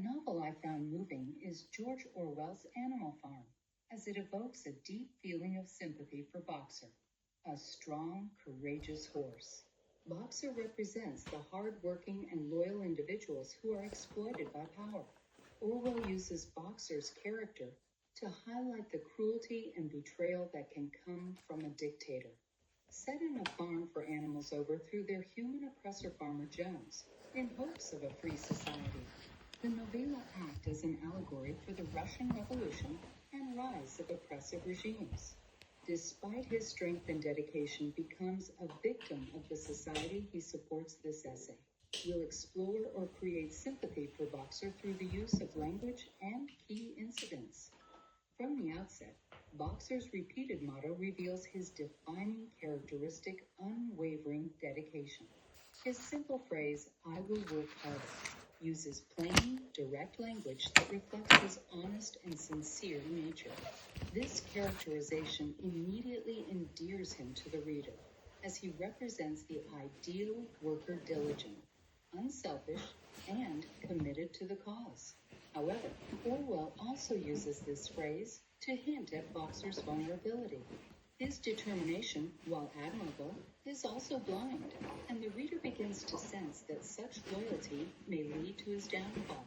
novel I found moving is George Orwell's Animal Farm, as it evokes a deep feeling of sympathy for Boxer, a strong, courageous horse. Boxer represents the hard-working and loyal individuals who are exploited by power. Orwell uses Boxer's character to highlight the cruelty and betrayal that can come from a dictator. Set in a farm for animals overthrew their human oppressor Farmer Jones, in hopes of a free society. The novella acts as an allegory for the Russian Revolution and rise of oppressive regimes. Despite his strength and dedication, becomes a victim of the society he supports. This essay will explore or create sympathy for Boxer through the use of language and key incidents. From the outset, Boxer's repeated motto reveals his defining characteristic, unwavering dedication. His simple phrase, "I will work harder," uses plain, direct language that reflects his honest and sincere nature. This characterization immediately endears him to the reader, as he represents the ideal worker, diligent, unselfish, and committed to the cause. However, Orwell also uses this phrase to hint at Boxer's vulnerability. His determination, while admirable, is also blind, and the reader begins to sense that such loyalty may lead to his downfall.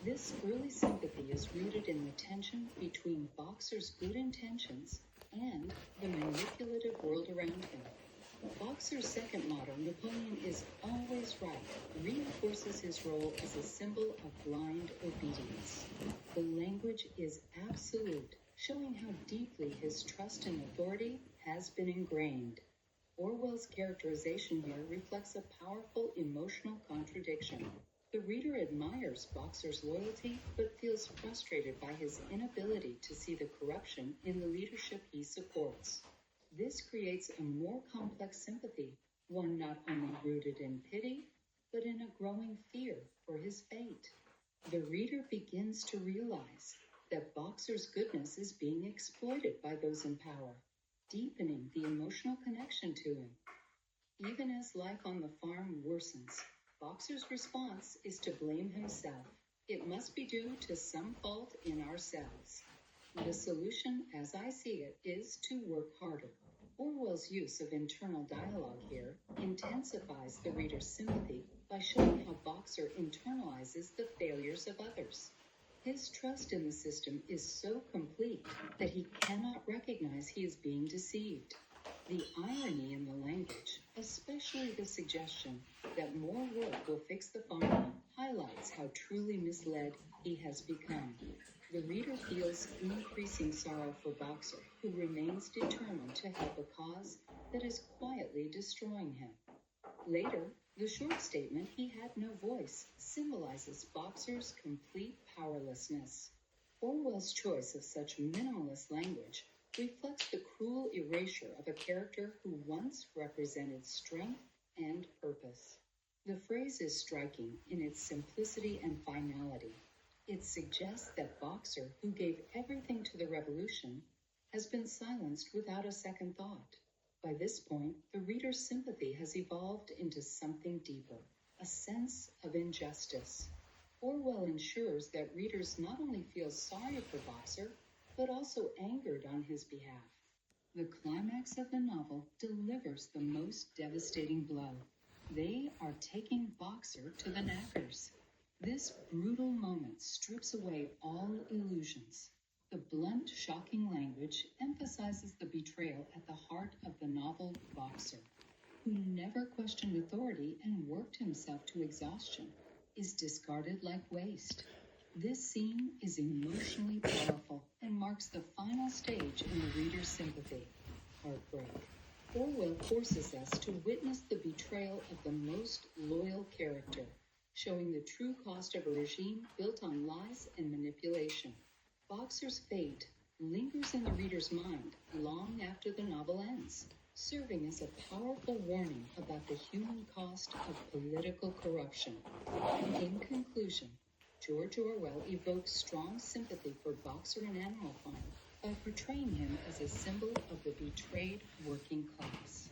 This early sympathy is rooted in the tension between Boxer's good intentions and the manipulative world around him. Boxer's second motto, "Napoleon is always right," reinforces his role as a symbol of blind obedience. The language is absolute, showing how deeply his trust in authority has been ingrained. Orwell's characterization here reflects a powerful emotional contradiction. The reader admires Boxer's loyalty, but feels frustrated by his inability to see the corruption in the leadership he supports. This creates a more complex sympathy, one not only rooted in pity, but in a growing fear for his fate. The reader begins to realize that Boxer's goodness is being exploited by those in power, deepening the emotional connection to him. Even as life on the farm worsens, Boxer's response is to blame himself. It must be due to some fault in ourselves. The solution, as I see it, is to work harder. Orwell's use of internal dialogue here intensifies the reader's sympathy by showing how Boxer internalizes the failures of others. His trust in the system is so complete that he cannot recognize he is being deceived. The irony in the language, especially the suggestion that more work will fix the farm, highlights how truly misled he has become. The reader feels increasing sorrow for Boxer, who remains determined to help a cause that is quietly destroying him. Later, the short statement, "He had no voice," symbolizes Boxer's complete powerlessness. Orwell's choice of such minimalist language reflects the cruel erasure of a character who once represented strength and purpose. The phrase is striking in its simplicity and finality. It suggests that Boxer, who gave everything to the revolution, has been silenced without a second thought. By this point, the reader's sympathy has evolved into something deeper, a sense of injustice. Orwell ensures that readers not only feel sorry for Boxer, but also angered on his behalf. The climax of the novel delivers the most devastating blow. They are taking Boxer to the knackers. This brutal moment strips away all illusions. The blunt, shocking language emphasizes the betrayal at the heart of the novel. Boxer, who never questioned authority and worked himself to exhaustion, is discarded like waste. This scene is emotionally powerful and marks the final stage in the reader's sympathy, heartbreak. Orwell forces us to witness the betrayal of the most loyal character, showing the true cost of a regime built on lies and manipulation. Boxer's fate lingers in the reader's mind long after the novel ends, serving as a powerful warning about the human cost of political corruption. In conclusion, George Orwell evokes strong sympathy for Boxer in Animal Farm by portraying him as a symbol of the betrayed working class.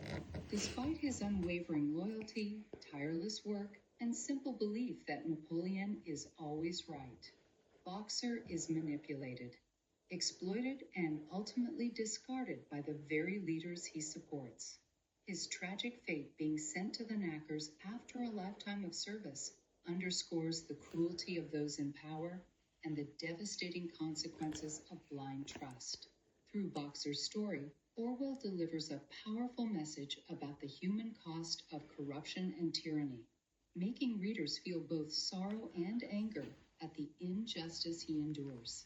Despite his unwavering loyalty, tireless work, and simple belief that Napoleon is always right. Boxer is manipulated, exploited, and ultimately discarded by the very leaders he supports. His tragic fate, being sent to the knackers after a lifetime of service, underscores the cruelty of those in power and the devastating consequences of blind trust. Through Boxer's story, Orwell delivers a powerful message about the human cost of corruption and tyranny, making readers feel both sorrow and anger at the injustice he endures.